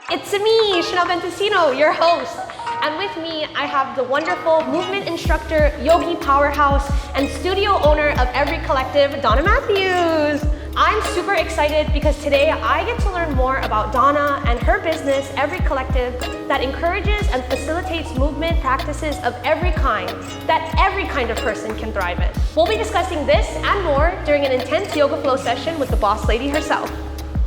It's me, Chanel Venticino, your host. And with me, I have the wonderful movement instructor, Yogi powerhouse, and studio owner of Evry Collective, Donna Matthews. I'm super excited because today I get to learn more about Donna and her business, Evry Collective, that encourages and facilitates movement practices of every kind that every kind of person can thrive in. We'll be discussing this and more during an intense yoga flow session with the boss lady herself.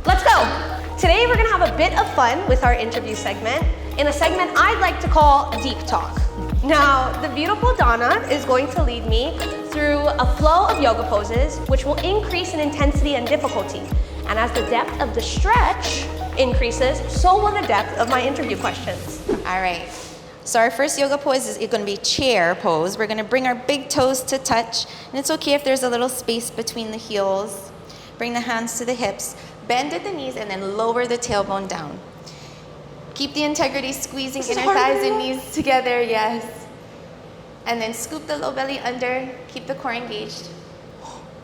Let's go! Today we're gonna have a bit of fun with our interview segment, in a segment I'd like to call Deep Talk. Now, the beautiful Donna is going to lead me through a flow of yoga poses, which will increase in intensity and difficulty. And as the depth of the stretch increases, so will the depth of my interview questions. All right. So our first yoga pose is going to be chair pose. We're going to bring our big toes to touch. And it's okay if there's a little space between the heels. Bring the hands to the hips. Bend at the knees and then lower the tailbone down. Keep the integrity, squeezing inner thighs and knees together, yes. And then scoop the low belly under, keep the core engaged.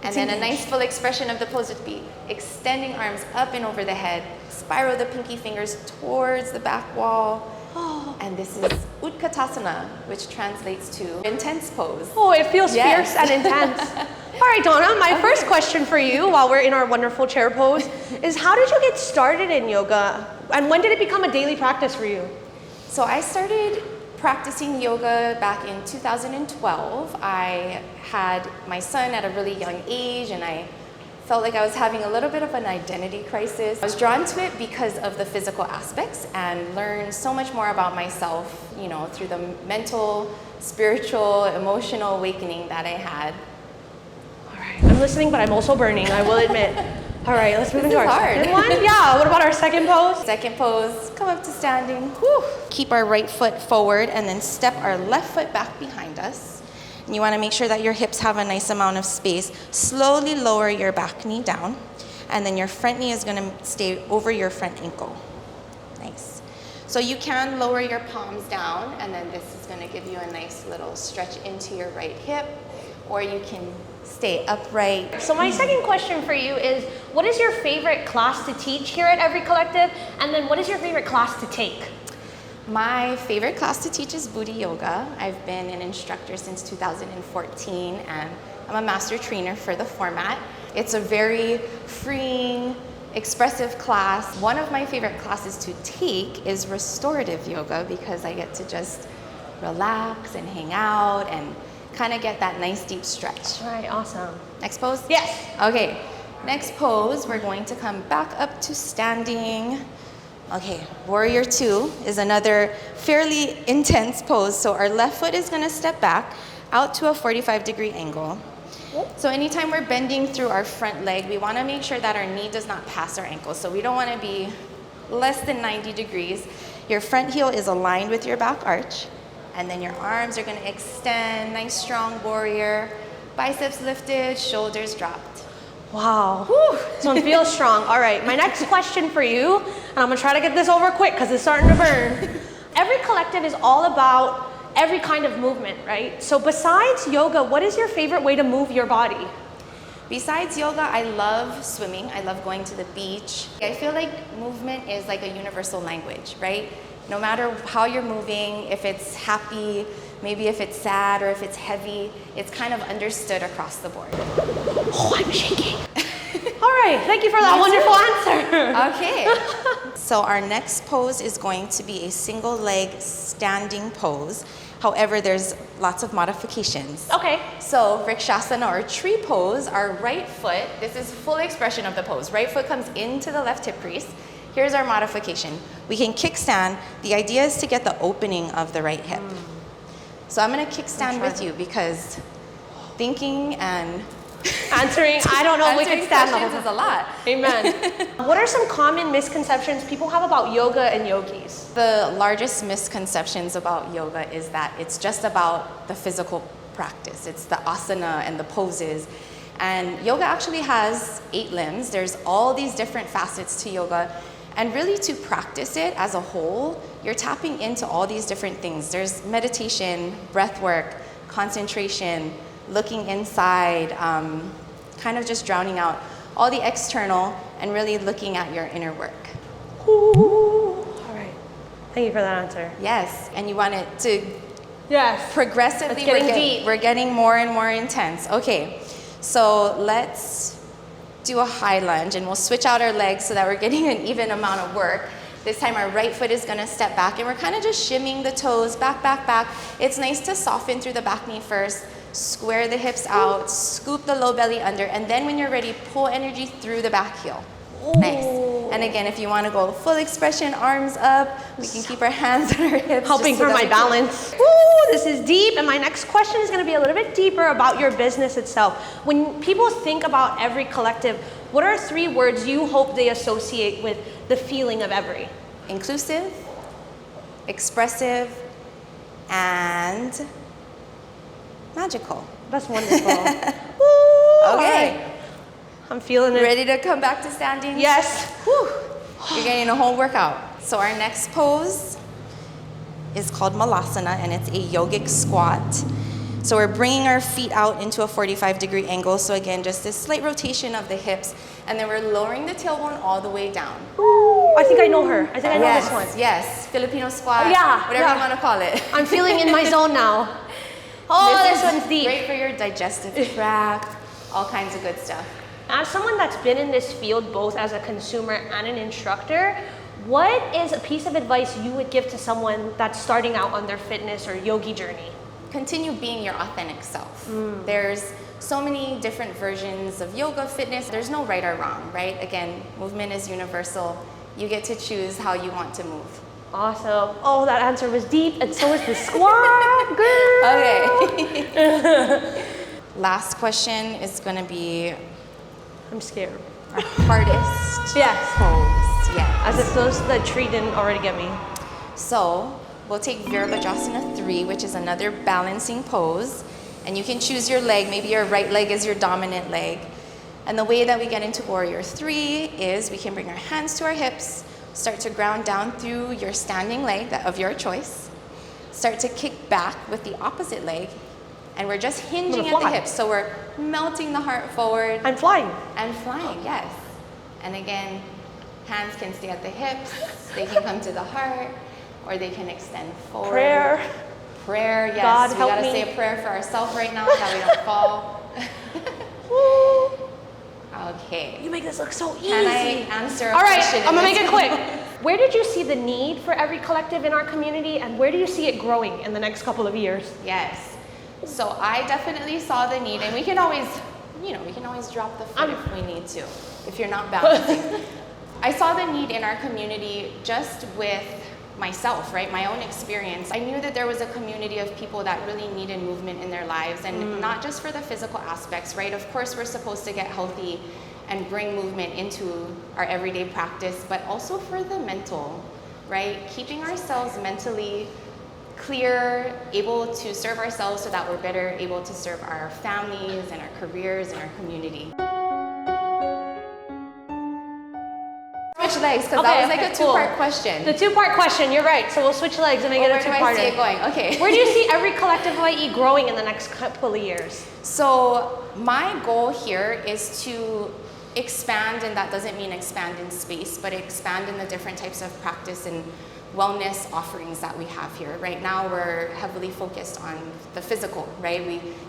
And then a nice full expression of the pose would be extending arms up and over the head, spiral the pinky fingers towards the back wall. And this is Utkatasana, which translates to intense pose. Oh, it feels fierce and intense. All right, Donna, my first question for you while we're in our wonderful chair pose is how did you get started in yoga? And when did it become a daily practice for you? So I started practicing yoga back in 2012. I had my son at a really young age and I felt like I was having a little bit of an identity crisis. I was drawn to it because of the physical aspects and learned so much more about myself, you know, through the mental, spiritual, emotional awakening that I had. All right, I'm listening, but I'm also burning, I will admit. All right, let's move into our second one. Yeah, what about our second pose? Second pose, come up to standing. Whew. Keep our right foot forward and then step our left foot back behind us. And you want to make sure that your hips have a nice amount of space. Slowly lower your back knee down. And then your front knee is going to stay over your front ankle. Nice. So you can lower your palms down and then this is going to give you a nice little stretch into your right hip. Or you can stay upright. So my second question for you is, what is your favorite class to teach here at Evry Collective? And then what is your favorite class to take? My favorite class to teach is Booty Yoga. I've been an instructor since 2014 and I'm a master trainer for the format. It's a very freeing, expressive class. One of my favorite classes to take is restorative yoga because I get to just relax and hang out and kind of get that nice deep stretch. All right, awesome. Next pose? Yes. Okay, next pose, we're going to come back up to standing. Okay, Warrior Two is another fairly intense pose. So our left foot is gonna step back out to a 45-degree angle. So anytime we're bending through our front leg, we wanna make sure that our knee does not pass our ankle. So we don't wanna be less than 90 degrees. Your front heel is aligned with your back arch. And then your arms are gonna extend, nice strong warrior. Biceps lifted, shoulders dropped. Wow, whew, this one feels strong. All right, my next question for you, and I'm gonna try to get this over quick because it's starting to burn. Evry Collective is all about every kind of movement, right? So besides yoga, what is your favorite way to move your body? Besides yoga, I love swimming. I love going to the beach. I feel like movement is like a universal language, right? No matter how you're moving, if it's happy, maybe if it's sad or if it's heavy, it's kind of understood across the board. Oh, I'm shaking. All right, thank you for that wonderful answer. Okay. So our next pose is going to be a single leg standing pose. However, there's lots of modifications. Okay. So Vrikshasana or tree pose, our right foot, this is full expression of the pose. Right foot comes into the left hip crease. Here's our modification. We can kickstand. The idea is to get the opening of the right hip. So I'm gonna kickstand with you because thinking and answering, I don't know if we could stand questions is a lot. Amen. What are some common misconceptions people have about yoga and yogis? The largest misconceptions about yoga is that it's just about the physical practice. It's the asana and the poses. And yoga actually has 8 limbs. There's all these different facets to yoga. And really to practice it as a whole, you're tapping into all these different things. There's meditation, breath work, concentration, looking inside, kind of just drowning out all the external and really looking at your inner work. Ooh. All Thank you for that answer. Yes, and you want it to Yes. progressively, It's getting deep. we're getting more and more intense. Okay, so let's do a high lunge, and we'll switch out our legs so that we're getting an even amount of work. This time our right foot is gonna step back, and we're kind of just shimmying the toes, back, back, back. It's nice to soften through the back knee first, square the hips out, scoop the low belly under, and then when you're ready, pull energy through the back heel. Ooh. Nice. And again, if you wanna go full expression, arms up, we can keep our hands on our hips. Helping just so for that my we can- balance. Ooh, this is deep. And my next question is going to be a little bit deeper about your business itself. When people think about Evry Collective, what are 3 words you hope they associate with the feeling of Evry? Inclusive, expressive, and magical. That's wonderful. Ooh, all Okay. right. I'm feeling it. Ready to come back to standing? Yes. Whew. You're getting a whole workout. So our next pose is called Malasana, and it's a yogic squat. So we're bringing our feet out into a 45-degree angle. So again, just this slight rotation of the hips, and then we're lowering the tailbone all the way down. Ooh, I think I know her. I think I know Yes, this one. yes. Filipino squat, Yeah, whatever yeah. you want to call it. I'm feeling in my zone now. Oh, this is one's deep. Great for your digestive tract, all kinds of good stuff. As someone that's been in this field both as a consumer and an instructor, what is a piece of advice you would give to someone that's starting out on their fitness or yogi journey? Continue being your authentic self. There's so many different versions of yoga, fitness. There's no right or wrong, right? Again, movement is universal. You get to choose how you want to move. Awesome. Oh, that answer was deep, and so is the squat, girl. Okay. Last question is gonna be I'm scared. our hardest Yes. pose. Yeah. As if the tree didn't already get me. So we'll take Virabhadrasana 3, which is another balancing pose. And you can choose your leg. Maybe your right leg is your dominant leg. And the way that we get into Warrior 3 is we can bring our hands to our hips, start to ground down through your standing leg of your choice, start to kick back with the opposite leg, and we're just hinging at the fly. hips. So we're melting the heart forward I'm flying. and flying, yes. And again, hands can stay at the hips, they can come to the heart, or they can extend forward. Prayer. Prayer, yes. God, we help gotta me. say a prayer for ourselves right now that we don't fall. Okay. You make this look so easy. Can I answer a All right, question? I'm gonna in make this? it quick. Where did you see the need for Evry Collective in our community, and where do you see it growing in the next couple of years? Yes. So I definitely saw the need, and we can always, we can always drop the foot if we need to, if you're not balancing. I saw the need in our community just with myself, right? My own experience. I knew that there was a community of people that really needed movement in their lives, and not just for the physical aspects, right? Of course, we're supposed to get healthy and bring movement into our everyday practice, but also for the mental, right? Keeping ourselves mentally clear, able to serve ourselves so that we're better able to serve our families and our careers and our community. Switch legs, because that was like a two-part question. The two-part question, you're right. So we'll switch legs and make it a Where do I two-parter. see it going? Okay. Where do you see Evry Collective Hawaii growing in the next couple of years? So my goal here is to expand, and that doesn't mean expand in space, but expand in the different types of practice and wellness offerings that we have here. Right now we're heavily focused on the physical, right?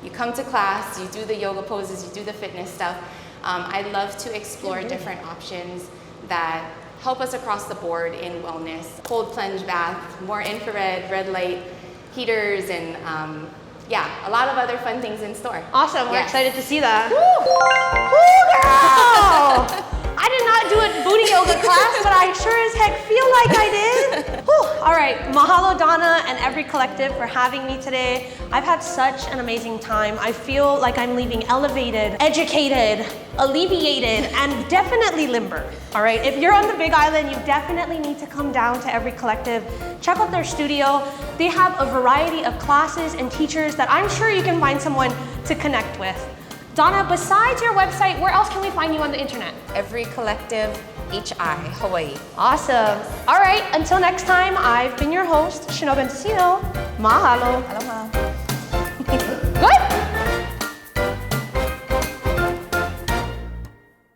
You come to class, you do the yoga poses, you do the fitness stuff. I love to explore different options that help us across the board in wellness. Cold plunge bath, more infrared, red light heaters, and a lot of other fun things in store. Awesome, we're Yes. excited to see that. Woo, girl! I did not do a booty yoga class, but I sure as heck feel like I did. Whew. All right, mahalo Donna and Evry Collective for having me today. I've had such an amazing time. I feel like I'm leaving elevated, educated, alleviated, and definitely limber. All right, if you're on the Big Island, you definitely need to come down to Evry Collective. Check out their studio. They have a variety of classes and teachers that I'm sure you can find someone to connect with. Donna, besides your website, where else can we find you on the internet? Evry Collective HI, Hawaii. Awesome. All right, until next time, I've been your host, Shino Bentesino. Mahalo. Aloha.